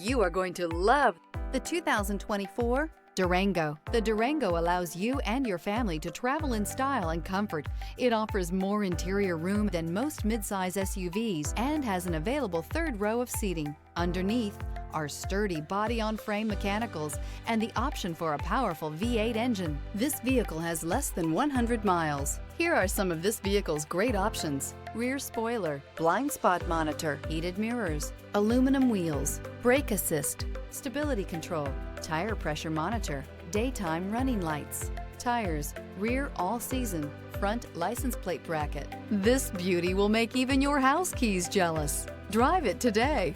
You are going to love the 2024 Durango. The Durango allows you and your family to travel in style and comfort. It offers more interior room than most midsize SUVs and has an available third row of seating. Underneath are sturdy body-on-frame mechanicals and the option for a powerful V8 engine. This vehicle has less than 100 miles. Here are some of this vehicle's great options: rear spoiler, blind spot monitor, heated mirrors, aluminum wheels, brake assist, stability control, tire pressure monitor, daytime running lights, tires, rear all-season, front license plate bracket. This beauty will make even your house keys jealous. Drive it today.